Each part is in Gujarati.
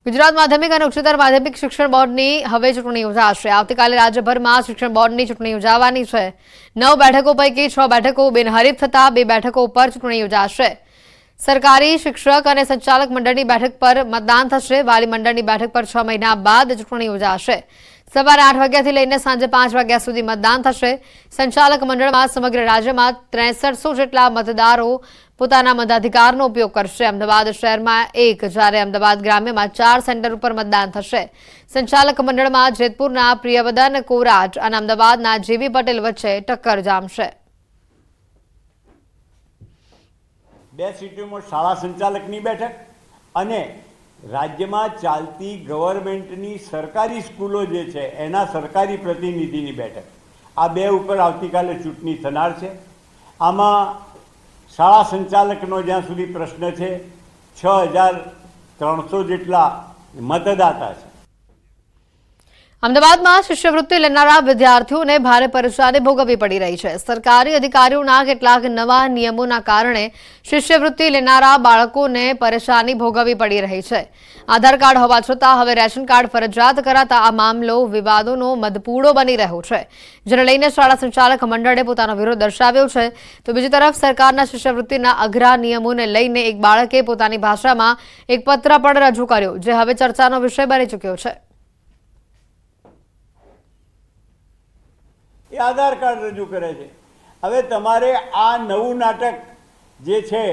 ગુજરાત માધ્યમિક અને ઉચ્ચતર માધ્યમિક શિક્ષણ બોર્ડની હવે ચૂંટણી યોજાશે। આવતીકાલે રાજ્યભરમાં શિક્ષણ બોર્ડની ચૂંટણી યોજાવાની છે। 9 બેઠકો પૈકી 6 બેઠકો બિનહરીફ થતા 2 બેઠકો ઉપર ચૂંટણી યોજાશે। સરકારી શિક્ષક અને સંચાલક મંડળની બેઠક પર મતદાન થશે। વાલી મંડળની બેઠક પર 6 મહિના બાદ ચૂંટણી યોજાશે। સવારે 8 વાગ્યાથી લઈને સાંજે 5 વાગ્યા સુધી મતદાન થશે। સંચાલક મંડળમાં સમગ્ર રાજ્યમાં 6300 જેટલા મતદારો પોતાના મતાધિકારનો ઉપયોગ કરશે। અમદાવાદ શહેરમાં 1 જ્યારે અમદાવાદ ગ્રામ્યમાં 4 સેન્ટર ઉપર મતદાન થશે। સંચાલક મંડળમાં જેતપુરના પ્રિયવદન કોરાટ અને અમદાવાદના જેવી પટેલ વચ્ચે ટક્કર જામશે। 2 સીટોમાં શાળા સંચાલકની બેઠક અને રાજ્યમાં ચાલતી ગવર્મેન્ટની સરકારી સ્કૂલો જે છે એના સરકારી પ્રતિનિધિની બેઠક, આ 2 ઉપર આવતીકાલે ચૂંટણી થનાર છે। આમાં શાળા સંચાલકનો જ્યાં સુધી પ્રશ્ન છે, 6300 જેટલા મતદાતા છે। અમદાવાદમાં શિષ્યવૃત્તિ લેનારા વિદ્યાર્થીઓને ભારે પરેશાની ભોગવવી પડી રહી છે। સરકારી અધિકારીઓના કેટલાક નવા નિયમોના કારણે શિષ્યવૃત્તિ લેનારા બાળકોને પરેશાની ભોગવવી પડી રહી છે। આધાર કાર્ડ હોવા છતાં હવે રેશન કાર્ડ ફરજિયાત કરાતા આ મામલો વિવાદોનો મધપૂડો બની રહ્યો છે, જેને લઈને શાળા સંચાલક મંડળે પોતાનો વિરોધ દર્શાવ્યો છે। તો બીજી તરફ સરકારના શિષ્યવૃત્તિના અઘરા નિયમોને લઈને એક બાળકે પોતાની ભાષામાં એક પત્ર પણ રજૂ કર્યો, જે હવે ચર્ચાનો વિષય બની ચૂક્યો છે। એ આધાર કાર્ડ રજૂ કરે છે। હવે તમારે આ નવું નાટક જે છે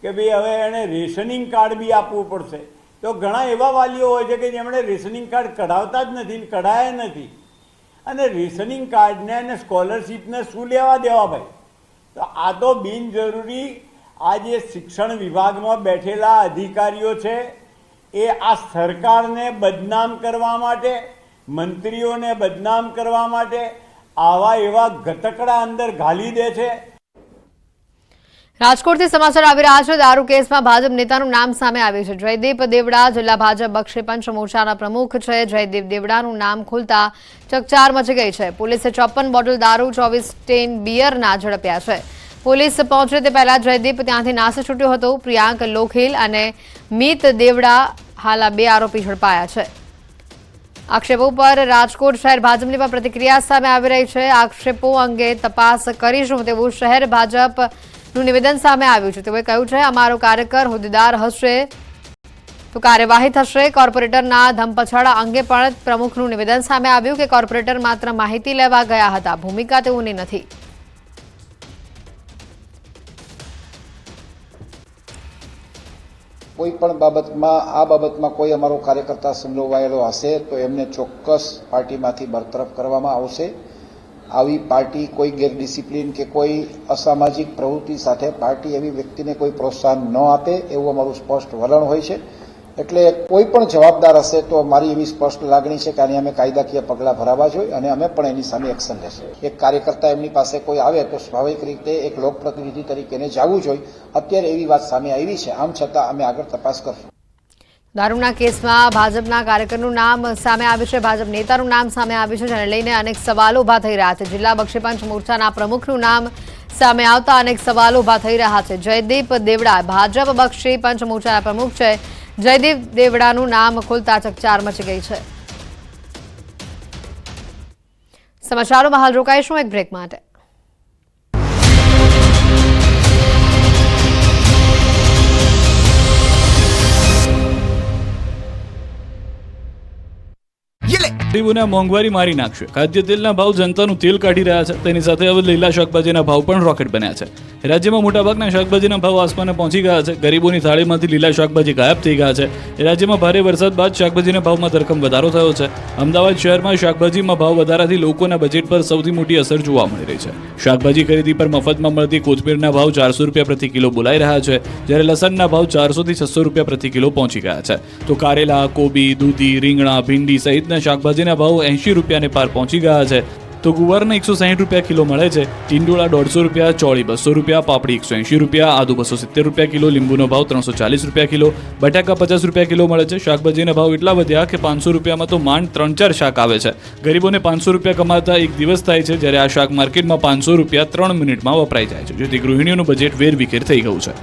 કે ભાઈ હવે એને રેશનિંગ કાર્ડ બી આપવું પડશે, તો ઘણા એવા વાલીઓ હોય છે કે જેમણે રેશનિંગ કાર્ડ કઢાવતા જ નથી, કઢાયા નથી, અને રેશનિંગ કાર્ડને અને સ્કોલરશીપને શું લેવા દેવા ભાઈ? તો આ તો બિનજરૂરી આ જે શિક્ષણ વિભાગમાં બેઠેલા અધિકારીઓ છે એ આ સરકારને બદનામ કરવા માટે, મંત્રીઓને બદનામ કરવા માટે આવા એવા ગતકડા અંદર ઘાલી દે છે। રાજકોટથી સમાચાર આવી રહ્યા છે। દારૂ કેસમાં ભાજપ નેતાનું નામ સામે આવ્યું છે। જયદીપ દેવડા જિલ્લા ભાજપ બક્ષી પંચ મોરચાના પ્રમુખ છે। જયદીપ દેવડાનું નામ ખુલતા ચકચાર મચી ગઈ છે। પોલીસે 54 બોટલ દારૂ, 24 ટેન બિયરના ઝડપ્યા છે। પોલીસ પહોંચે તે પહેલા જયદીપ ત્યાંથી નાસી છૂટ્યો હતો। પ્રિયાંક લોખીલ અને મીત દેવડા હાલ આ 2 આરોપી ઝડપાયા છે। આક્ષેપો પર રાજકોટ શહેર ભાજપની પણ પ્રતિક્રિયા સામે આવી રહી છે। આક્ષેપો અંગે તપાસ કરીશું તેવું શહેર ભાજપનું નિવેદન સામે આવ્યું છે। તેઓએ કહ્યું છે, અમારો કાર્યકર હોદ્દેદાર હશે તો કાર્યવાહી થશે। કોર્પોરેટરના ધમપછાડા અંગે પણ પ્રમુખનું નિવેદન સામે આવ્યું કે કોર્પોરેટર માત્ર માહિતી લેવા ગયા હતા, ભૂમિકા તેઓની નથી। કોઈ પણ બાબતમાં આ બાબતમાં કોઈ અમારો કાર્યકર્તા સંડોવાયેલો હશે તો એમને ચોક્કસ પાર્ટીમાંથી બરતરફ કરવામાં આવશે। આવી પાર્ટી કોઈ ગેરડિસિપ્લિન કે કોઈ અસામાજિક પ્રવૃત્તિ સાથે પાર્ટી એવી વ્યક્તિને કોઈ પ્રોત્સાહન ન આપે એવું અમારું સ્પષ્ટ વલણ હોય છે। એટલે કોઈ પણ જવાબદાર હશે તો મારી એવી સ્પષ્ટ લાગણી છે કે આની અમે કાયદાકીય પગલાં ભરાવા જોઈએ અને અમે પણ એની સામે એક્શન લેશું। એક કાર્યકર્તા એમની પાસે કોઈ આવે તો સ્વાભાવિક રીતે એક લોકપ્રતિનિધિ તરીકે એને જવું જોઈએ। અત્યારે એવી વાત સામે આવી છે, આમ છતાં અમે આગળ તપાસ કરશું। દારૂના કેસમાં ભાજપના કાર્યકરનું નામ સામે આવ્યું છે, ભાજપ નેતાનું નામ સામે આવ્યું છે, જેને લઈને અનેક સવાલો ઉભા થઈ રહ્યા છે। જિલ્લા બક્ષી પંચ મોરચાના પ્રમુખનું નામ સામે આવતા અનેક સવાલો ઉભા થઈ રહ્યા છે। જયદીપ દેવડા ભાજપ બક્ષી પંચ મોરચાના પ્રમુખ છે। જયદીપ દેવડાનું નામ ખુલતા ચકચાર મચી ગઈ છે। સમાચારોમાં હાલ રોકાઈશું એક બ્રેક માટે। ગરીબોને મોંઘવારી મારી નાખશે। ખાદ્ય તેલના ભાવ જનતાનું તેલ કાઢી રહ્યા છે, તેની સાથે હવે લીલા શાકભાજીના ભાવ પણ રોકેટ બન્યા છે। રાજ્યમાં મોટાભાગના શાકભાજીના ભાવ આસમાને પહોંચી ગયા છે। ગરીબોની થાળીમાંથી લીલા શાકભાજી ગાયબ થઈ ગયા છે। રાજ્યમાં ભારે વરસાદ બાદ શાકભાજીના ભાવમાં ધરખમ વધારો થયો છે। અમદાવાદ શહેરમાં શાકભાજીમાં ભાવ વધારાથી લોકોના બજેટ પર સૌથી મોટી અસર જોવા મળી રહી છે। શાકભાજી ખરીદી પર મફતમાં મળતી કોથમીરના ભાવ 400 રૂપિયા પ્રતિ કિલો બોલાઈ રહ્યા છે, જ્યારે લસણના ભાવ 400 થી 600 રૂપિયા પ્રતિ કિલો પહોંચી ગયા છે। તો કારેલા, કોબી, દૂધી, રીંગણા, ભીંડી સહિતના શાકભાજીના ભાવ 80 રૂપિયાને પાર પહોંચી ગયા છે। તો ગુવારના 160 રૂપિયા કિલો મળે છે। ટીંડોળા 150 રૂપિયા, ચોળી 200 રૂપિયા, પાપડી 180 રૂપિયા, આદુ 270 રૂપિયા કિલો, લીંબુનો ભાવ 340 રૂપિયા કિલો, બટાકા 50 રૂપિયા કિલો મળે છે। શાકભાજીના ભાવ એટલા વધ્યા કે 500 રૂપિયામાં તો માંડ 3-4 શાક આવે છે। ગરીબોને 500 રૂપિયા કમાતા એક દિવસ થાય છે, જ્યારે આ શાક માર્કેટમાં 500 રૂપિયા 3 મિનિટમાં વપરાઈ જાય છે, જેથી ગૃહિણીઓનું બજેટ વેરવિખેર થઈ ગયું છે।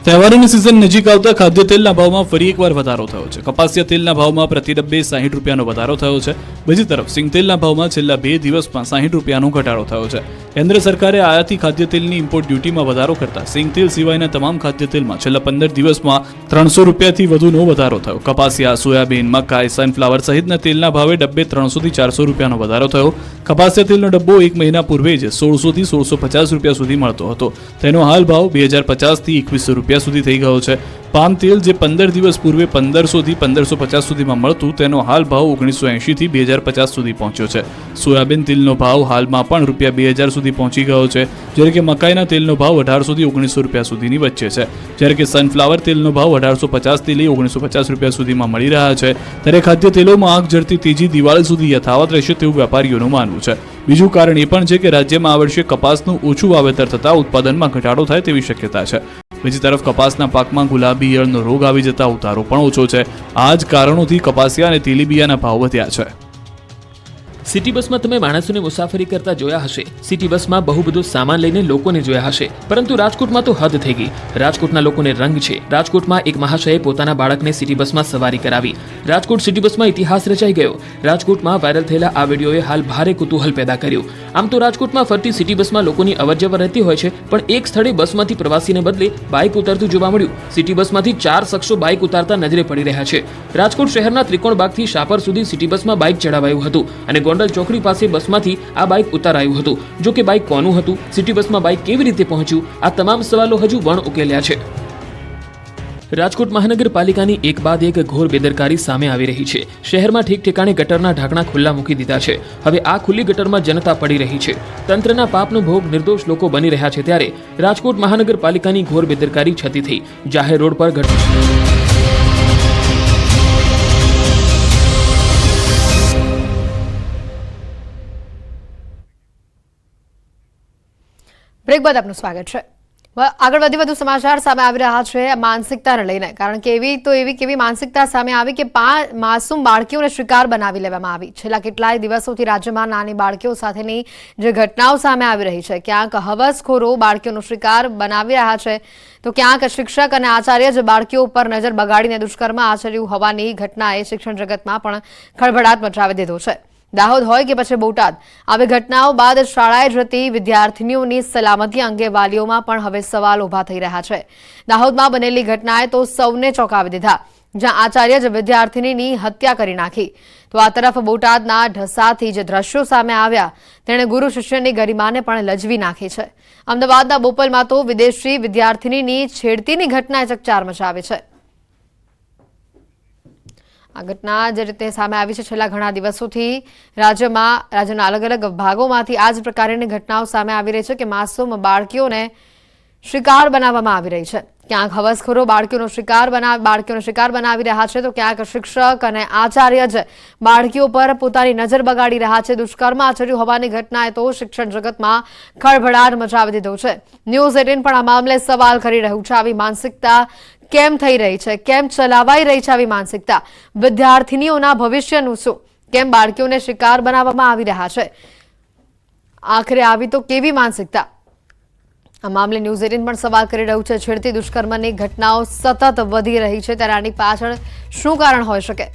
તહેવારોની સિઝન નજીક આવતા ખાદ્ય તેલના ભાવમાં ફરી એકવાર વધારો થયો છે. કપાસિયા તેલના ભાવમાં પ્રતિ ડબ્બે 60 રૂપિયાનો વધારો થયો છે. બીજી તરફ સિંગ તેલના ભાવમાં છેલ્લા 2 દિવસમાં 60 રૂપિયાનો ઘટાડો થયો છે. કેન્દ્ર સરકારે આયાતી ખાદ્ય તેલની ઇમ્પોર્ટ ડ્યુટીમાં વધારો કરતા સિંગ તેલ સિવાયના તમામ ખાદ્ય તેલમાં છેલ્લા 15 દિવસમાં 300 રૂપિયાથી વધુનો વધારો થયો. કપાસિયા, સોયાબીન, મકાઈ, સનફ્લાવર સહિતના તેલના ભાવે ડબ્બે 300 થી 400 રૂપિયાનો વધારો થયો. કપાસિયા તેલનો ડબ્બો 1 મહિના પૂર્વે જ 1600 થી 1650 રૂપિયા સુધી મળતો હતો. તેનો હાલ ભાવ 2050 થી 2100 રૂપિયા સુધી થઈ ગયો છે. પામ તેલ જે 15 દિવસ પૂર્વે 1500 થી 1550 સુધીમાં મળતું તેનો હાલ ભાવ 1980 થી 2050 સુધી પહોંચ્યો છે. સોયાબીન તેલનો ભાવ હાલમાં પણ રૂપિયા 2000 સુધી પહોંચી ગયો છે, જ્યારે કે મકાઈના તેલનો ભાવ 1800 થી 1900 રૂપિયા સુધીની વચ્ચે છે. જ્યારે કે સનફ્લાવર તેલનો ભાવ 1850 થી લઈ 1950 રૂપિયા સુધીમાં મળી રહ્યા છે. ત્યારે ખાદ્ય તેલોમાં આગ ઝરતી તેજી દિવાળી સુધી યથાવત રહેશે તેવું વેપારીઓનું માનવું છે. બીજું કારણ એ પણ છે કે રાજ્યમાં આ વર્ષે કપાસનું ઓછું વાવેતર થતાં ઉત્પાદનમાં ઘટાડો થાય તેવી શક્યતા છે. બીજી તરફ કપાસના પાકમાં ગુલાબી ઈયળનો રોગ આવી જતા ઉતારો પણ ઓછો છે. આ જ કારણોથી કપાસિયા અને તેલીબિયાના ભાવ વધ્યા છે. સિટી બસમાં તમે માણસોને મુસાફરી કરતા જોયા હશે. સિટી બસમાં બહુ બધો સામાન લઈને લોકોને જોયા હશે, પરંતુ રાજકોટમાં તો હદ થઈ ગઈ. રાજકોટના લોકોને રંગ છે. રાજકોટમાં એક મહાશયે પોતાના બાળકને સિટી બસમાં સવારી કરાવી. રાજકોટ સિટી બસમાં ઇતિહાસ રચાઈ ગયો. રાજકોટમાં વાયરલ થયેલા આ વિડીયોએ હાલ ભારે કુતૂહલ પેદા કર્યું. આમ તો રાજકોટમાં ફરતી સિટી બસમાં લોકોની અવરજવર રહેતી હોય છે, પણ એક સ્થળે બસમાંથી પ્રવાસીને બદલે બાઇક ઉતરતું જોવા મળ્યું. સિટી બસમાંથી 4 શખ્સો બાઇક ઉતારતા નજરે પડી રહ્યા છે. રાજકોટ શહેરના ત્રિકોણબાગથી શાપર સુધી સિટી બસમાં બાઇક ચડાવાયું હતું અને ગોંડલ ચોકડી પાસે બસમાંથી આ બાઇક ઉતારાયું હતું. જો કે બાઇક કોનું હતું, સિટી બસમાં બાઇક કેવી રીતે પહોંચ્યું, આ તમામ સવાલો હજુ વણ ઉકેલ્યા છે. રાજકોટ મહાનગરપાલિકાની એક બાદ એક ઘોર બેદરકારી સામે આવી રહી છે. શહેરમાં ઠેક ઠેકાણે ગટરના ઢાંકણા ખુલ્લા મૂકી દીધા છે. હવે આ ખુલ્લી ગટરમાં જનતા પડી રહી છે. તંત્રના પાપનો ભોગ નિર્દોષ લોકો બની રહ્યા છે. ત્યારે રાજકોટ મહાનગરપાલિકાની ઘોર બેદરકારી છતી થઈ. જાહેર રોડ પર બ્રેક બાદ આપનું સ્વાગત છે. આગળ વધુ સમાચાર સામે આવી રહ્યા છે માનસિકતાને લઈને, કારણ કે કેવી માનસિકતા સામે આવી કે માસૂમ બાળકીઓને શિકાર બનાવી લેવામાં આવી. છેલ્લા કેટલાય દિવસોથી રાજ્યમાં નાની બાળકીઓ સાથેની જે ઘટનાઓ સામે આવી રહી છે, ક્યાંક હવસખોરો બાળકીઓનો શિકાર બનાવી રહ્યા છે, તો ક્યાંક શિક્ષક અને આચાર્ય જ બાળકીઓ પર નજર બગાડીને દુષ્કર્મ આચર્યું હોવાની ઘટનાએ શિક્ષણ જગતમાં પણ ખળભળાટ મચાવી દીધો છે. દાહોદ હોય કે પછી બોટાદ, આવી ઘટનાઓ બાદ શાળાએ જતી વિદ્યાર્થીનીઓની સલામતી અંગે વાલીઓમાં પણ હવે સવાલ ઉભા થઈ રહ્યા છે. દાહોદમાં બનેલી ઘટનાએ તો સૌને ચોંકાવી દીધા, જ્યાં આચાર્ય જ વિદ્યાર્થીનીની હત્યા કરી નાખી. તો આ તરફ બોટાદના ઢસાથી જે દ્રશ્યો સામે આવ્યા, તેણે ગુરુ શિષ્યની ગરિમાને પણ લજવી નાખી છે. અમદાવાદના બોપલમાં તો વિદેશી વિદ્યાર્થીનીની છેડતીની ઘટનાએ ચકચાર મચાવી છે. આ ઘટના જે રીતે સામે આવી છે, છેલ્લા ઘણા દિવસોથી રાજ્યના અલગ અલગ ભાગોમાંથી આ જ પ્રકારની ઘટનાઓ સામે આવી રહી છે કે માસૂમ બાળકીઓને શિકાર બનાવવામાં આવી રહી છે. ક્યાંક હવસખોરો બાળકીઓનો શિકાર બનાવી રહ્યા છે, તો ક્યાંક શિક્ષક અને આચાર્ય જ બાળકીઓ પર પોતાની નજર બગાડી રહ્યા છે. દુષ્કર્મ આચર્યું હોવાની ઘટનાએ તો શિક્ષણ જગતમાં ખળભળાટ મચાવી દીધો છે. ન્યૂઝ 18 પણ આ મામલે સવાલ કરી રહ્યું છે. આવી માનસિકતા કેમ થઈ રહી છે? કેમ ચલાવાઈ રહી છે આવી માનસિકતા? વિદ્યાર્થીનીઓના ભવિષ્યનું શું? કેમ બાળકીઓને શિકાર બનાવવામાં આવી રહ્યા છે? આખરે આવી તો કેવી માનસિકતા? આ મામલે ન્યૂઝ 18 પણ સવાલ કરી રહ્યું છે. છેડતી દુષ્કર્મની ઘટનાઓ સતત વધી રહી છે, ત્યારે આની પાછળ શું કારણ હોઈ શકે?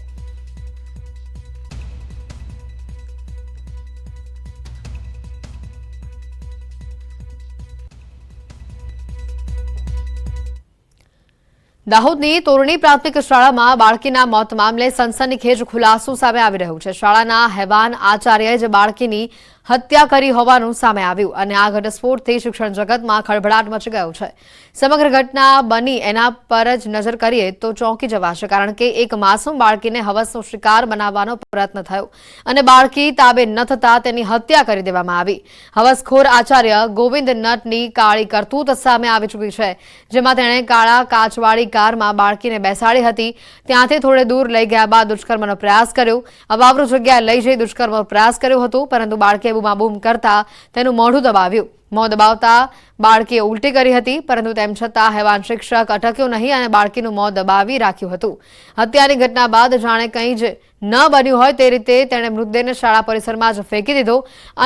દાહોદની તોરણી પ્રાથમિક શાળામાં બાળકીના મોત મામલે સનસનીખેજ ખુલાસો સામે આવી રહ્યો છે. શાળાના હેવાન આચાર્યએ જ બાળકીની હત્યા કરી હોવાનું સામે આવ્યું અને આ ઘટસ્ફોટથી શિક્ષણ જગતમાં ખળભળાટ મચી ગયો છે. સમગ્ર ઘટના બની એના પર જ નજર કરીએ તો ચોંકી જવાશે, કારણ કે એક માસૂમ બાળકીને હવસનો શિકાર બનાવવાનો પ્રયત્ન થયો અને બાળકી તાબે ન થતા તેની હત્યા કરી દેવામાં આવી. હવસખોર આચાર્ય ગોવિંદ નટની કાળી કરતૂત સામે આવી ચૂકી છે, જેમાં તેણે કાળા કાચવાળી કારમાં બાળકીને બેસાડી હતી. ત્યાંથી થોડે દૂર લઈ ગયા બાદ દુષ્કર્મનો પ્રયાસ કર્યો. અવાવરૂ જગ્યાએ લઈ જઈ દુષ્કર્મનો પ્રયાસ કર્યો હતો, પરંતુ બાળકીએ બૂમાબૂમ કરતા તેનું મોઢું દબાવ્યું. મોં દબાવતા બાળકીએ ઉલટી કરી હતી, પરંતુ તેમ છતાં હેવાન શિક્ષક અટક્યો નહીં અને બાળકીનું મોં દબાવી રાખ્યું હતું. હત્યાની ઘટના બાદ જાણે કંઈ જ ન બન્યું હોય તે રીતે તેણે મૃતદેહને શાળા પરિસરમાં જ ફેંકી દીધો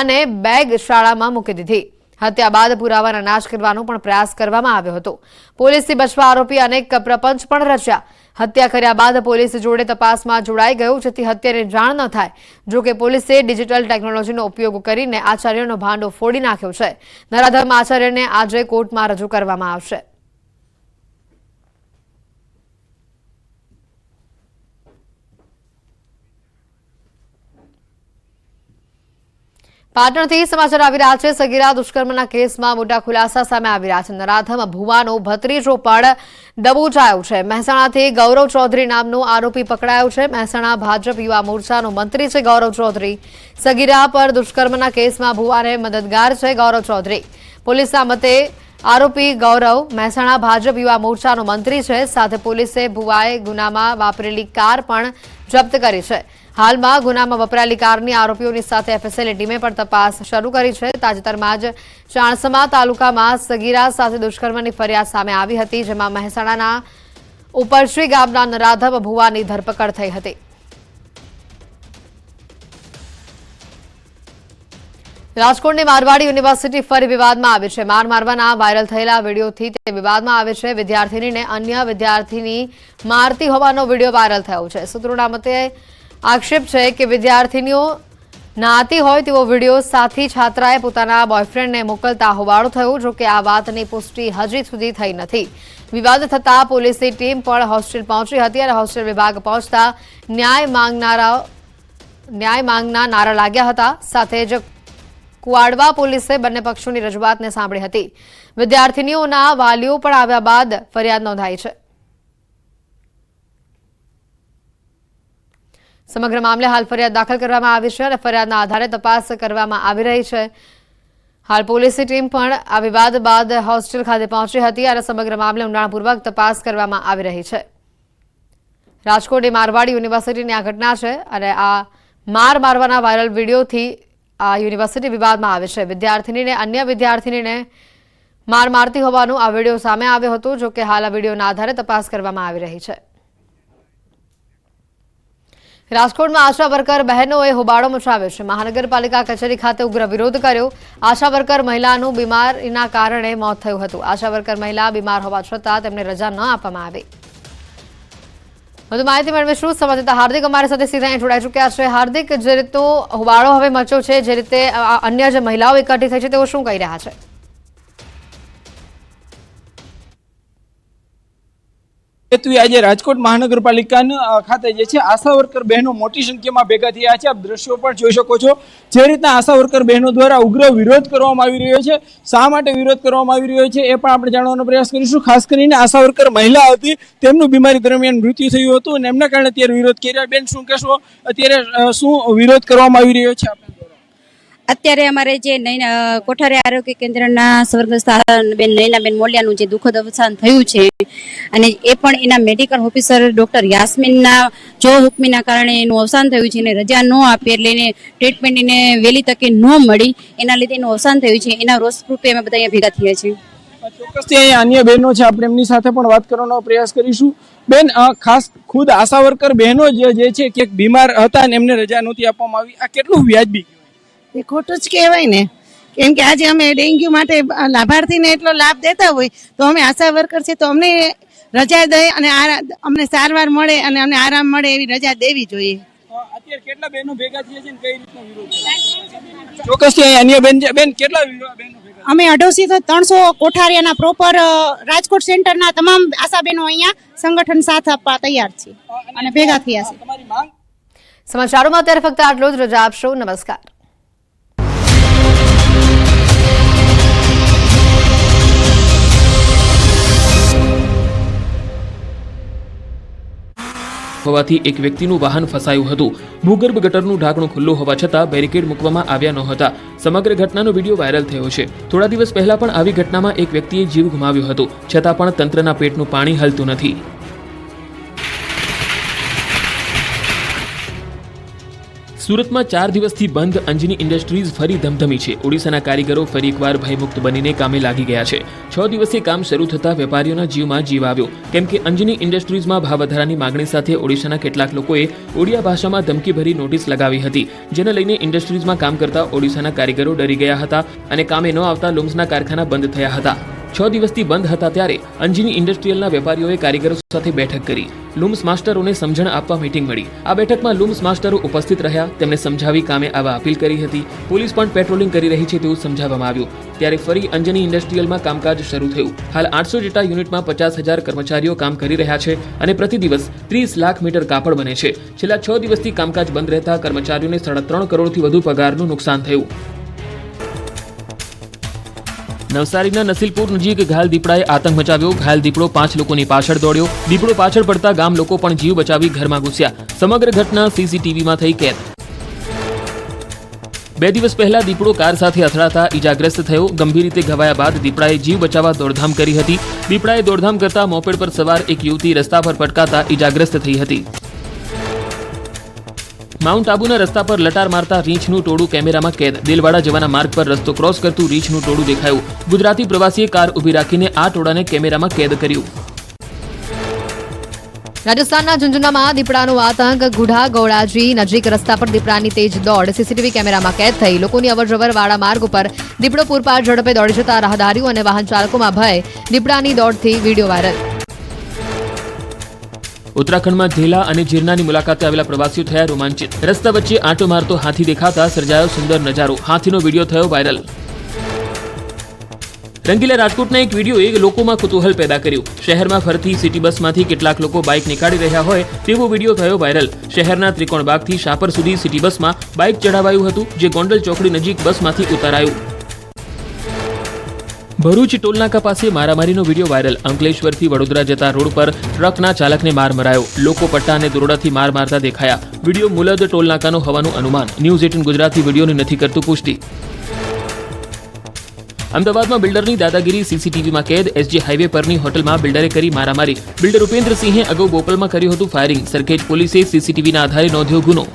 અને બેગ શાળામાં મૂકી દીધી. હત્યા બાદ પુરાવાના નાશ કરવાનો પણ પ્રયાસ કરવામાં આવ્યો હતો. પોલીસથી બચવા આરોપી અનેક પ્રપંચ પણ રચ્યા. હત્યા કર્યા બાદ પોલીસ જોડે તપાસમાં જોડાઈ ગયો, જેથી હત્યાની જાણ ન થાય. જો કે પોલીસે ડિજિટલ ટેકનોલોજીનો ઉપયોગ કરીને આચાર્યનો ભાંડો ફોડી નાખ્યો છે. નરાધમ આચાર્યને આજે કોર્ટમાં રજૂ કરવામાં આવશે. પાટણથી સમાચાર આવી રહ્યા છે. સગીરા દુષ્કર્મના કેસમાં મોટા ખુલાસા સામે આવી રહ્યા છે. નરાધમ ભુવાનો ભત્રીજો પણ દબોચાયો છે. મહેસાણાથી ગૌરવ ચૌધરી નામનો આરોપી પકડાયો છે. મહેસાણા ભાજપ યુવા મોરચાનો મંત્રી છે ગૌરવ ચૌધરી. સગીરા પર દુષ્કર્મના કેસમાં ભુવાને મદદગાર છે ગૌરવ ચૌધરી. પોલીસના મતે આરોપી ગૌરવ મહેસાણા ભાજપ યુવા મોરચાનો મંત્રી છે. સાથે પોલીસે ભુવાએ ગુનામાં વાપરેલી કાર પણ જપ્ત કરી છે. હાલમાં ગુનામાં વપરાયેલી કારની આરોપીઓની સાથે એફએસએલની ટીમે પણ તપાસ શરૂ કરી છે. તાજેતરમાં જ ચાણસમા તાલુકામાં સગીરા સાથે દુષ્કર્મની ફરિયાદ સામે આવી હતી, જેમાં મહેસાણાના ઉપરશ્રી ગામના નરાધમ ભુવાની ધરપકડ થઈ હતી. રાજકોટની મારવાડી યુનિવર્સિટી ફરી વિવાદમાં આવી છે. માર મારવાના વાયરલ થયેલા વિડીયોથી તે વિવાદમાં આવે છે. વિદ્યાર્થીનીને અન્ય વિદ્યાર્થીની મારતી હોવાનો વિડીયો વાયરલ થયો છે. સૂત્રોના મતે આક્ષેપ છે કે વિદ્યાર્થીનીઓ નાતી હોય તેવો વિડીયો સાથી છાત્રાએ પોતાના બોયફ્રેન્ડને મોકલતા હોબાળો થયો. જો કે આ વાતની પુષ્ટિ હજી સુધી થઈ નથી. વિવાદ થતાં પોલીસની ટીમ પણ હોસ્ટેલ પહોંચી હતી અને હોસ્ટેલ વિભાગ પહોંચતા ન્યાય માંગના નારા લાગ્યા હતા. સાથે જ કુવાડવા પોલીસે બંને પક્ષોની રજૂઆતને સાંભળી હતી. વિદ્યાર્થીનીઓના વાલીઓ પણ આવ્યા બાદ ફરિયાદ નોંધાઈ છે. સમગ્ર મામલે હાલ ફરિયાદ દાખલ કરવામાં આવી છે અને ફરિયાદના આધારે તપાસ કરવામાં આવી રહી છે. હાલ પોલીસની ટીમ પણ આ વિવાદ બાદ હોસ્ટેલ ખાતે પહોંચી હતી અને સમગ્ર મામલે ઊંડાણપૂર્વક તપાસ કરવામાં આવી રહી છે. રાજકોટની મારવાડી યુનિવર્સિટીની આ ઘટના છે અને આ મારવાના વાયરલ વિડીયોથી આ યુનિવર્સિટી વિવાદમાં આવે છે. વિદ્યાર્થીનીને અન્ય વિદ્યાર્થીનીને મારતી હોવાનો આ વિડીયો સામે આવ્યો હતો. જો કે હાલ આ વિડીયોના આધારે તપાસ કરવામાં આવી રહી છે. રાજકોટમાં આશા વર્કર બહેનોએ હોબાળો મચાવ્યો છે. મહાનગરપાલિકા કચેરી ખાતે ઉગ્ર વિરોધ કર્યો. આશા વર્કર મહિલાનું બીમારીના કારણે મોત થયું હતું. આશા વર્કર મહિલા બીમાર હોવા છતાં તેમને રજા ન આપવામાં આવી. વધુ માહિતી મેળવીશું. સંવાદદાતા હાર્દિક અમારી સાથે સીધા જોડાઈ ચૂક્યા છે. હાર્દિક, જે રીતનો હોબાળો હવે મચ્યો છે, જે રીતે અન્ય જે મહિલાઓ એકઠી થઈ છે તેઓ શું કહી રહ્યા છે? આજે રાજકોટ મહાનગરપાલિકા ખાતે જે છે આશા વર્કર બહેનો મોટી સંખ્યામાં ભેગા થયા છે. આપ દ્રશ્યો પણ જોઈ શકો છો. જે રીતના આશા વર્કર બહેનો દ્વારા ઉગ્ર વિરોધ કરવામાં આવી રહ્યો છે. શા માટે વિરોધ કરવામાં આવી રહ્યો છે એ પણ આપણે જાણવાનો પ્રયાસ કરીશું. ખાસ કરીને આશા વર્કર મહિલા હતી, તેમનું બીમારી દરમિયાન મૃત્યુ થયું હતું અને એમના કારણે અત્યારે વિરોધ કર્યા. બેન, શું કહેશો? અત્યારે શું વિરોધ કરવામાં આવી રહ્યો છે? અત્યારે અમારે જે કોઠારી આરોગ્ય કેન્દ્રના સ્વર્ગસ્થ બેન નૈનાબેન મોલિયાનું જે દુઃખદ અવસાન થયું છે અને એ પણ એના મેડિકલ ઓફિસર ડોક્ટર યાસ્મીનના જો હુકમીના કારણે એનું અવસાન થયું છે. એને રજા ન આપી એટલે એને ટ્રીટમેન્ટ એને વહેલી તકે ન મળી, એના લીધે એનું અવસાન થયું છે. એના રોષ રૂપે અમે બધા અહીંયા ભેગા થયા છીએ. ચોક્કસથી અહીંયા અન્ય બહેનો છે, આપણે એમની સાથે પણ વાત કરવાનો પ્રયાસ કરીશું. બેન, ખાસ ખુદ આશા વર્કર બહેનો જે છે કે બીમાર હતા અને એમને રજા નહોતી આપવામાં આવી, આ કેટલું વ્યાજબી? એ ખોટું જ કહેવાય ને, કેમ કે આજે અમે ડેન્ગ્યુ માટે લાભાર્થીને એટલો લાભ દેતા હોય તો અમે આશા વર્કર છે તો અમને રજા દે અને અમને સારવાર મળે અને અમને આરામ મળે એવી રજા દેવી જોઈએ. અત્યારે કેટલા બહેનો ભેગા થયા છે ને કઈ રીતનો વિરોધ? ચોક્કસથી અન્ય બેન કેટલા બહેનો ભેગા? અમે 250 થી 300 કોઠારીયાના પ્રોપર રાજકોટ સેન્ટરના તમામ આશા બહેનો અહીંયા સંગઠન સાથ આપવા તૈયાર છે અને ભેગા થયા છે. સમાચારોમાં અત્યારે ફક્ત આટલો જ. રજા આપશો. નમસ્કાર. હોવાથી એક વ્યક્તિનું વાહન ફસાયું હતું. ભૂગર્ભ ગટરનું ઢાંકણું ખુલ્લું હોવા છતાં બેરિકેડ મૂકવામાં આવ્યા નહોતા. સમગ્ર ઘટનાનો વિડીયો વાયરલ થયો છે. થોડા દિવસ પહેલા પણ આવી ઘટનામાં એક વ્યક્તિએ જીવ ગુમાવ્યો હતો. છતાં પણ તંત્રના પેટનું પાણી હલતું નથી. સુરતમાં 4 દિવસથી બંધ અંજની ઇન્ડસ્ટ્રીઝ ફરી ધમધમી છે. ઓડિશાના કારીગરો ફરી એકવાર ભયમુક્ત બનીને કામે લાગી ગયા છે. 6 દિવસે કામ શરૂ થતાં વેપારીઓના જીવમાં જીવ આવ્યો, કેમ કે અંજની ઇન્ડસ્ટ્રીઝમાં ભાવ વધારાની માંગણી સાથે ઓડિશાના કેટલાક લોકોએ ઓડિયા ભાષામાં ધમકીભરી નોટિસ લગાવી હતી, જેને લઈને ઇન્ડસ્ટ્રીઝમાં કામ કરતા ઓડિશાના કારીગરો ડરી ગયા હતા અને કામે ન આવતા લૂમ્સના કારખાના બંધ થયા હતા. 6 દિવસથી બંધ હતા ત્યારે અંજની ઇન્ડસ્ટ્રીયલના વેપારીઓએ કારીગરો સાથે બેઠક કરી. લૂમ્સ માસ્ટરોને સમજણ આપવા મીટિંગ મળી. આ બેઠકમાં લૂમ્સ માસ્ટરો ઉપસ્થિત રહ્યા, તેમને સમજાવી કામે આવવા અપીલ કરી હતી. પોલીસ પણ પેટ્રોલિંગ કરી રહી છે તેવું સમજાવવામાં આવ્યું. ત્યારે ફરી અંજની ઇન્ડસ્ટ્રીયલમાં કામકાજ શરૂ થયું. હાલ 800 જેટલા યુનિટમાં 50,000 કર્મચારીઓ કામ કરી રહ્યા છે અને પ્રતિ દિવસ 30 લાખ મીટર કાપડ બને છે. છેલ્લા 6 દિવસથી કામકાજ બંધ રહેતા કર્મચારીઓને 3.5 કરોડથી વધુ પગારનું નુકસાન થયું. નવસારીના નસીલપુર નજીક ઘાયલ દીપડાએ આતંક મચાવ્યો. ઘાયલ દીપડો 5 લોકોની પાછળ દોડ્યો. દીપડો પાછળ પડતા ગામ લોકો પણ જીવ બચાવી ઘરમાં ઘૂસ્યા. સમગ્ર ઘટના સીસીટીવીમાં થઈ કેદ. 2 દિવસ પહેલા દીપડો કાર સાથે અથડાતા ઈજાગ્રસ્ત થયો. ગંભીર રીતે ઘવાયા બાદ દીપડાએ જીવ બચાવવા દોડધામ કરી હતી. દીપડાએ દોડધામ કરતા મોપેડ પર સવાર એક યુવતી રસ્તા પર પટકાતા ઈજાગ્રસ્ત થઈ હતી. માઉન્ટ આબુના રસ્તા પર લટાર મારતા રીંછનું ટોળું કેમેરામાં કેદ. દેલવાડા જવાના માર્ગ પર રસ્તો ક્રોસ કરતું રીંછનું ટોળું દેખાયું. ગુજરાતી પ્રવાસીએ કાર ઊભી રાખીને આ ટોળાને કેમેરામાં કેદ કર્યું. રાજસ્થાનના ઝુંઝુનામાં દીપડાનો આતંક. ગુઢા ગૌડાજી નજીક રસ્તા પર દીપડાની તેજ દોડ સીસીટીવી કેમેરામાં કેદ થઈ. લોકોની અવરજવર વાળા માર્ગ ઉપર દીપડો પૂરપાટ ઝડપે દોડી જતા રાહદારીઓ અને વાહન ચાલકોમાં ભય. દીપડાની દોડથી વિડીયો વાયરલ. ઉત્તરાખંડમાં ઝેલા અને જીરનાની મુલાકાતે આવેલા પ્રવાસીઓ થયા રોમાંચિત. રસ્તા વચ્ચે આંટો મારતો હાથી દેખાતા સર્જાયો સુંદર નજારો. હાથીનો વિડીયો થયો વાયરલ. રંગીલા રાજકોટના એક વિડીયોએ લોકોમાં કુતૂહલ પેદા કર્યું. શહેરમાં ફરતી સિટી બસમાંથી કેટલાક લોકો બાઇક નીકાળી રહ્યા હોય તેવો વિડીયો થયો વાયરલ. શહેરના ત્રિકોણબાગથી શાપર સુધી સિટી બસમાં બાઇક ચઢાવાયું હતું, જે ગોંડલ ચોકડી નજીક બસમાંથી ઉતારાયું. ભરૂચ ટોલનાકા પાસે મારામારીનો વિડીયો વાયરલ. અંકલેશ્વરથી વડોદરા જતા રોડ પર ટ્રકના ચાલકને માર મરાયો. લોકો પટ્ટા અને દોરડાથી માર મારતા દેખાયા. વિડીયો મુલદ ટોલનાકાનો હોવાનું અનુમાન. ન્યૂઝ 18 ગુજરાતી વિડીયોની નથી કરતું પુષ્ટિ. અમદાવાદમાં બિલ્ડરની દાદાગીરી સીસીટીવીમાં કેદ. એસજી હાઈવે પરની હોટલમાં બિલ્ડરે કરી મારામારી. બિલ્ડર ઉપેન્દ્રસિંહે અગાઉ બોપલમાં કર્યું હતું ફાયરિંગ. સરખેજ પોલીસે સીસીટીવીના આધારે નોંધ્યો ગુનો.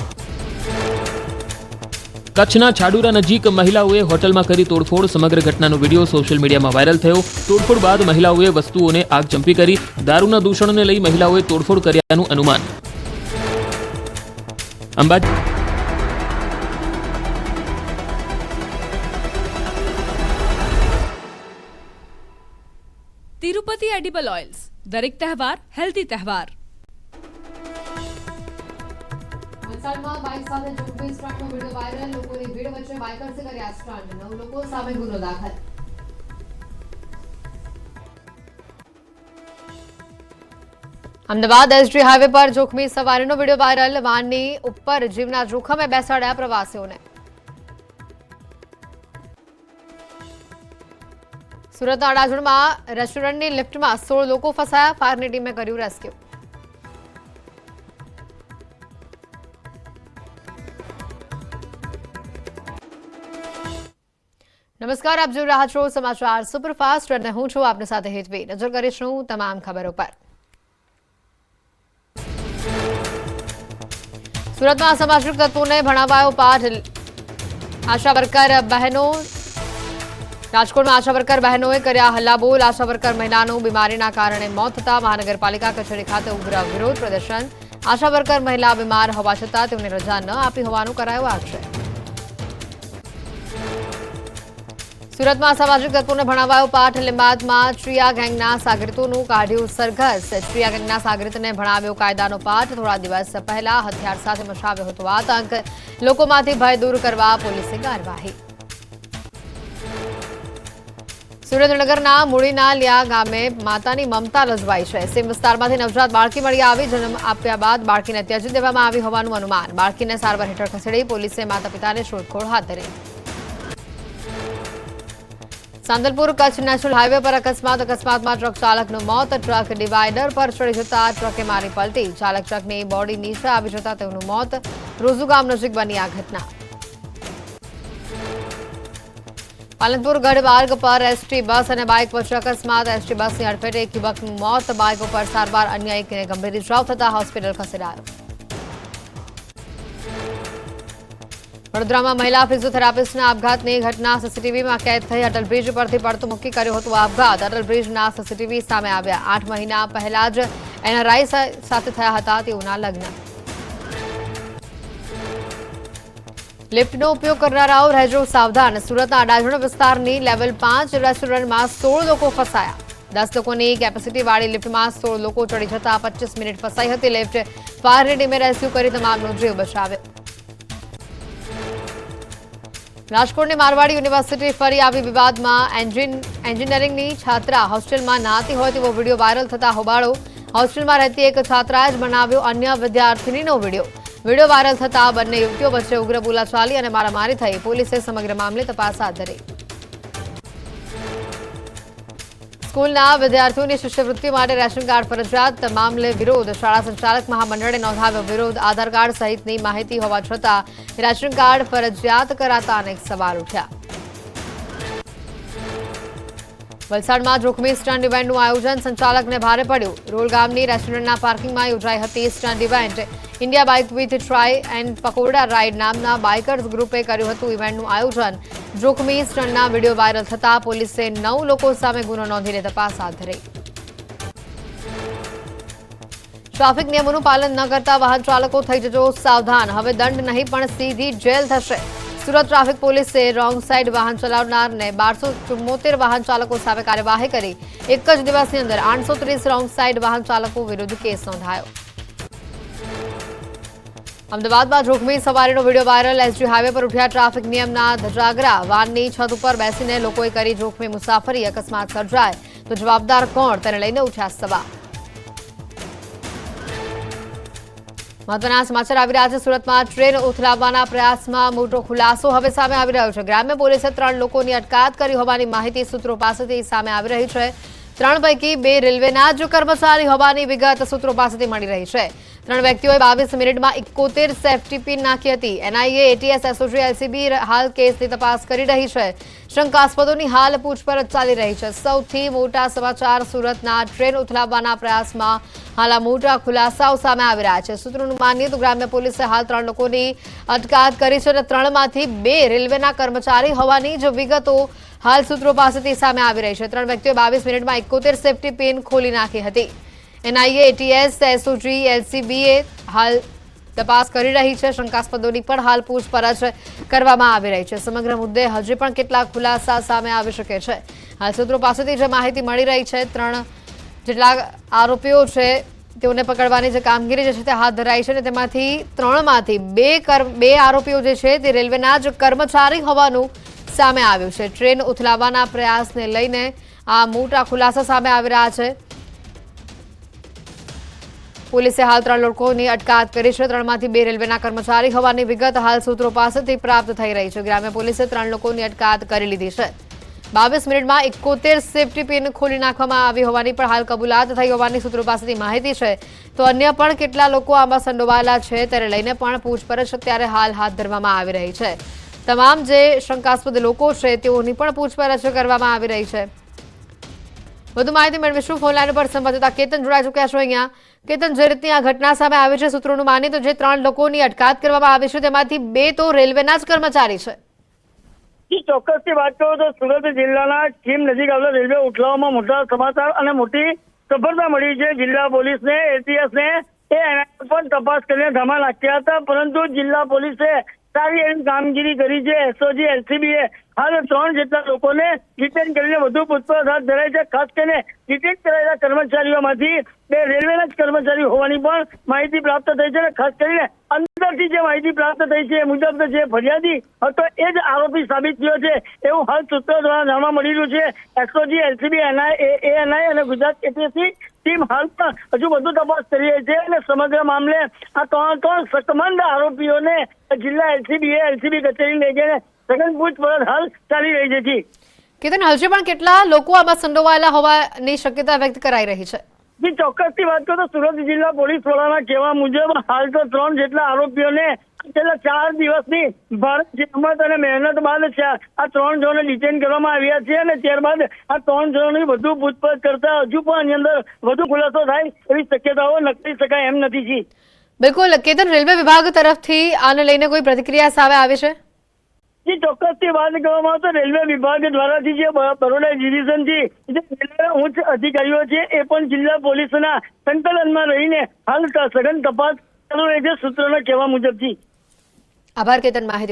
કચ્છના છાડુરા નજીક મહિલાઓએ હોટલમાં કરી તોડફોડ. સમગ્ર ઘટનાનો વિડીયો સોશિયલ મીડિયામાં વાયરલ થયો. તોડફોડ બાદ મહિલાઓએ વસ્તુઓને આગચંપી કરી. દારૂના દૂષણને લઈ મહિલાઓએ તોડફોડ કર્યાનું અનુમાન. અંબાજી તિરુપતિ એડિબલ ઓઇલ્સ, દરેક તહેવાર હેલ્ધી તહેવાર. વલસાડમાં બાઇક સાથે જોખમી સ્ટન્ટનો વિડીયો વાયરલ. લોકોની ભીડ વચ્ચે બાઇકર્સે કર્યા સ્ટન્ટ. 9 લોકો સામે ગુનો દાખલ. અમદાવાદ એસજી હાઈવે પર જોખમી સવારીનો વિડીયો વાયરલ. વાહનની ઉપર જીવના જોખમે બેસાડ્યા પ્રવાસીઓને. સુરતના અડાજણમાં રેસ્ટોરન્ટની લિફ્ટમાં 16 લોકો ફસાયા. ફાયરની ટીમે કર્યું રેસ્ક્યુ. નમસ્કાર, આપ જોઈ રહ્યા છો સમાચાર સુપરફાસ્ટ અને હું છું આપની સાથે હેતવી. નજર કરીશું તમામ ખબરો પર. સુરતમાં અસામાજિક તત્વોને ભણાવાયો પાઠ. આશા વર્કર બહેનો. રાજકોટમાં આશા વર્કર બહેનોએ કર્યા હલ્લાબોલ. આશા વર્કર મહિલાનું બીમારીના કારણે મોત થતા મહાનગરપાલિકા કચેરી ખાતે ઉગ્ર વિરોધ પ્રદર્શન. આશા વર્કર મહિલા બીમાર હોવા છતાં તેમને રજા ન આપી હોવાનું કરાયો આક્ષેપ. સુરતમાં અસામાજિક તત્વોને ભણાવાયો પાઠ. લીંબાદમાં ચિયા ગેંગના સાગરીતોનું કાઢ્યું સરઘસ. ચિયા ગેંગના સાગરીતને ભણાવ્યો કાયદાનો પાઠ. થોડા દિવસ પહેલા હથિયાર સાથે મચાવ્યો હતો આતંક. લોકોમાંથી ભય દૂર કરવા પોલીસે કાર્યવાહી. સુરેન્દ્રનગરના મૂળીના લિયા ગામે માતાની મમતા લજવાઈ છે. સીમ વિસ્તારમાંથી નવજાત બાળકી મળી આવી. જન્મ આપ્યા બાદ બાળકીને ત્યજી દેવામાં આવી હોવાનું અનુમાન. બાળકીને સારવાર હેઠળ ખસેડી પોલીસે માતા પિતાને શોધખોળ હાથ ધરી. સાંતલપુર કચ્છ નેશનલ હાઈવે પર અકસ્માત. અકસ્માતમાં ટ્રક ચાલકનું મોત. ટ્રક ડિવાઈડર પર ચડી જતા ટ્રકે મારી પલટી. ચાલક ટ્રકની બોડી નીચે આવી જતા તેનું મોત. રોઝુ ગામ નજીક બની આ ઘટના. પાલનપુર ગઢમાર્ગ પર એસટી બસ અને બાઇક વચ્ચે અકસ્માત. એસટી બસની અડફેટે એક યુવકનું મોત. બાઇક ઉપર સારવાર. અન્ય એકને ગંભીર ઇજાઓ થતા હોસ્પિટલ ખસેડાયો. વડોદરામાં મહિલા ફિઝિયોથેરાપિસ્ટના આપઘાતની ઘટના સીસીટીવીમાં કેદ થઈ. અટલ બ્રિજ પરથી પડતું મૂકી કર્યો હતો આપઘાત. અટલ બ્રિજના સીસીટીવી સામે આવ્યા. 8 મહિના પહેલા જ એનઆરઆઈ સાથે થયા હતા તેઓના લગ્ન. લિફ્ટનો ઉપયોગ કરનારાઓ રહેજો સાવધાન. સુરતના અડાજણ વિસ્તારની લેવલ 5 રેસ્ટોરન્ટમાં 16 લોકો ફસાયા. 10 લોકોની કેપેસિટીવાળી લિફ્ટમાં 16 લોકો ચડી જતા 25 મિનિટ ફસાઈ હતી લિફ્ટ. ફાયરની ટીમે રેસ્ક્યુ કરી તમામનો જીવ બચાવ્યો. રાજકોટની મારવાડી યુનિવર્સિટી ફરી આવી વિવાદમાં. એન્જિનિયરિંગની છાત્રા હોસ્ટેલમાં નહાતી હોય તેવો વિડીયો વાયરલ થતા હોબાળો. હોસ્ટેલમાં રહેતી એક છાત્રાએ જ બનાવ્યો અન્ય વિદ્યાર્થીનીનો વિડીયો. વિડીયો વાયરલ થતા બંને યુવતીઓ વચ્ચે ઉગ્ર બોલાચાલી અને મારામારી થઈ. પોલીસે સમગ્ર મામલે તપાસ હાથ ધરી. સ્કૂલના વિદ્યાર્થીઓની શિષ્યવૃત્તિ માટે રેશન કાર્ડ ફરજિયાત મામલે વિરોધ. શાળા સંચાલક મહામંડળે નોંધાવ્યો વિરોધ. આધાર કાર્ડ સહિતની માહિતી હોવા છતાં રેશન કાર્ડ ફરજિયાત કરાતા અનેક સવાલ ઉઠ્યા. વલસાડમાં જોખમી સ્ટન્ટ ઇવેન્ટનું આયોજન સંચાલકને ભારે પડ્યું. રોલ ગામની રેસ્ટોરન્ટના પાર્કિંગમાં યોજાઈ હતી stunt event. India bike with try and pakoda ride નામના બાઇકર્સ ગ્રુપે કર્યું હતું ઇવેન્ટનું આયોજન. જોખમી સ્ટન્ટના વિડીયો વાયરલ થતા પોલીસે 9 લોકો સામે ગુનો નોંધીને તપાસ હાથ ધરી. ટ્રાફિક નિયમોનું પાલન ન કરતા વાહન ચાલકો થઈ જજો સાવધાન. હવે દંડ નહીં પણ સીધી જેલ થશે. સુરત ટ્રાફિક પોલીસે રોંગ સાઇડ વાહન ચલાવનારને 1274 વાહન ચાલકો સામે કાર્યવાહી કરી. એક જ દિવસની અંદર 830 રોંગ સાઇડ વાહન ચાલકો વિરુદ્ધ કેસ નોંધાયો. અમદાવાદમાં જોખમી સવારીનો વિડીયો વાયરલ. એસજી હાઈવે પર ઉઠ્યા ટ્રાફિક નિયમના ધજાગરા. વાનની છત ઉપર બેસીને લોકોએ કરી જોખમી મુસાફરી. અકસ્માત સર્જાય તો જવાબદાર કોણ, તેને લઈને ઉઠ્યા સવાલ. મહત્વના સમાચાર આવી રહ્યા છે. સુરતમાં ટ્રેન ઉથલાવવાના પ્રયાસમાં મોટો ખુલાસો હવે સામે આવી રહ્યો છે. ગ્રામ્ય પોલીસે 3 લોકોની અટકાયત કરી હોવાની માહિતી સૂત્રો પાસેથી સામે આવી રહી છે. 3 પૈકી 2 રેલવેના જ કર્મચારી હોવાની વિગત સૂત્રો પાસેથી મળી રહી છે. 3 વ્યક્તિઓએ 22 મિનિટમાં 71 સેફટી પિન નાખી હતી. એનઆઈએ, એટીએસ, એસઓજી, એલસીબી હાલ કેસની તપાસ કરી રહી છે. શંકાસ્પદોની હાલ પૂછપરછ ચાલી રહી છે. સૌથી મોટા સમાચાર સુરતના ટ્રેન ઉથલાવવાના પ્રયાસમાં હાલ આ મોટા ખુલાસાઓ સામે આવી રહ્યા છે. સૂત્રોનું માનીએ તો ગ્રામ્ય પોલીસે હાલ 3 લોકોની અટકાયત કરી છે અને 3માંથી 2 રેલવેના કર્મચારી હોવાની જ વિગતો હાલ સૂત્રો પાસેથી સામે આવી રહી છે. 3 વ્યક્તિઓએ 22 મિનિટમાં 71 સેફટી પિન ખોલી નાખી હતી. એનઆઈએ, એટીએસ, એસઓજી, એલસીબીએ હાલ તપાસ કરી રહી છે. શંકાસ્પદોની પણ હાલ પૂછપરછ કરવામાં આવી રહી છે. સમગ્ર મુદ્દે હજી પણ કેટલાક ખુલાસા સામે આવી શકે છે. હાલ સૂત્રો પાસેથી જે માહિતી મળી રહી છે 3 જેટલા આરોપીઓ છે તેઓને પકડવાની જે કામગીરી જે છે તે હાથ ધરાઈ છે અને તેમાંથી 3માંથી 2 આરોપીઓ જે છે તે રેલવેના જ કર્મચારી હોવાનું સામે આવ્યું છે. ટ્રેન ઉથલાવવાના પ્રયાસને લઈને આ મોટા ખુલાસા સામે આવી રહ્યા છે. પોલીસે હાલ 3 લોકોની અટકાયત કરી છે. 3માંથી 2 રેલવેના કર્મચારી હોવાની વિગત હાલ સૂત્રો પાસેથી પ્રાપ્ત થઈ રહી છે. ગ્રામ્ય પોલીસે 3 લોકોની અટકાયત કરી લીધી છે. 22 મિનિટમાં 71 સેફટી પિન ખોલી નાખવામાં આવી હોવાની પણ હાલ કબૂલાત થઈ હોવાની સૂત્રો પાસેથી માહિતી છે. તો અન્ય પણ કેટલા લોકો આમાં સંડોવાયેલા છે તેને લઈને પણ પૂછપરછ અત્યારે હાલ હાથ ધરવામાં આવી રહી છે. તમામ જે શંકાસ્પદ લોકો છે તેઓની પણ પૂછપરછ કરવામાં આવી રહી છે. વધુ માહિતી મેળવીશું. ફોનલાઈન પર સંવાદદાતા કેતન જોડાઈ ચૂક્યા છો. અહીંયા કેતન, જે રીતની આ ઘટના સામે આવી છે સૂત્રોનું માનીએ તો જે 3 લોકોની અટકાયત કરવામાં આવી છે તેમાંથી 2 તો રેલવેના જ કર્મચારી છે. ચોક્કસથી વાત કરું તો સુરત જિલ્લાના કીમ નજીક આવેલા રેલવે ઉથલાવવામાં મોટા સમાચાર અને મોટી સફળતા મળી છે. જિલ્લા પોલીસને, એટીએસને પણ તપાસ કરીને ધામા નાખ્યા હતા, પરંતુ જિલ્લા પોલીસે સારી એવી કામગીરી કરી છે. એસઓજી, એલસીબીએ હાલ 3 જેટલા લોકોને ડિટેન કરીને વધુ પૂછપરછ હાથ ધરાઈ છે. ખાસ કરીને ડિટેન કરાયેલા કર્મચારીઓમાંથી 2 રેલવેના જ કર્મચારી હોવાની પણ માહિતી પ્રાપ્ત થઈ છે. ખાસ કરીને અંદરથી જે માહિતી પ્રાપ્ત થઈ છે એ મુજબ જે ફરિયાદી હતો એ જ આરોપી સાબિત થયો છે એવું હાલ સૂત્રો દ્વારા જાણવા મળી રહ્યું છે. એસઓજી, એલસીબી, એએનઆઈ અને ગુજરાત એટીએસની ટીમ હાલ પણ હજુ વધુ તપાસ કરી રહી છે અને સમગ્ર મામલે આ 3 શકમંદ આરોપીઓને જિલ્લા એલસીબી કચેરી લઈ જઈને સઘન પૂછપરછ હાલ ચાલી રહી છે. કેતન, હજી પણ કેટલા લોકો આમાં સંડોવાયેલા હોવાની શક્યતા વ્યક્ત કરાઈ રહી છે? જે ચોક્કસથી વાત કરું તો સુરત જિલ્લા પોલીસ વડાના કહેવા મુજબ હાલ તો 3 જેટલા આરોપીઓને છેલ્લા 4 દિવસની ભારે જહેમત અને મહેનત બાદ આ 3 જણોને ડિટેન કરવામાં આવ્યા છે અને ત્યારબાદ આ 3 જણોની વધુ પૂછપરછ કરતા હજુ પણ આની અંદર વધુ ખુલાસો થાય એવી શક્યતાઓ નક્કી શકાય એમ નથી. બિલકુલ કેતન, રેલવે વિભાગ તરફથી આને લઈને કોઈ પ્રતિક્રિયા સામે આવી છે? જે ચોક્કસથી વાત કરવામાં આવે તો રેલવે વિભાગ દ્વારાથી જે બરોડા ડિવિઝનથી જે રેલવેના ઉચ્ચ અધિકારીઓ છે એ પણ જિલ્લા પોલીસના સંકલનમાં રહીને હાલ સઘન તપાસ ચાલુ રહી છે, સૂત્રોના કહેવા મુજબથી. આભાર કેતન, માહિતી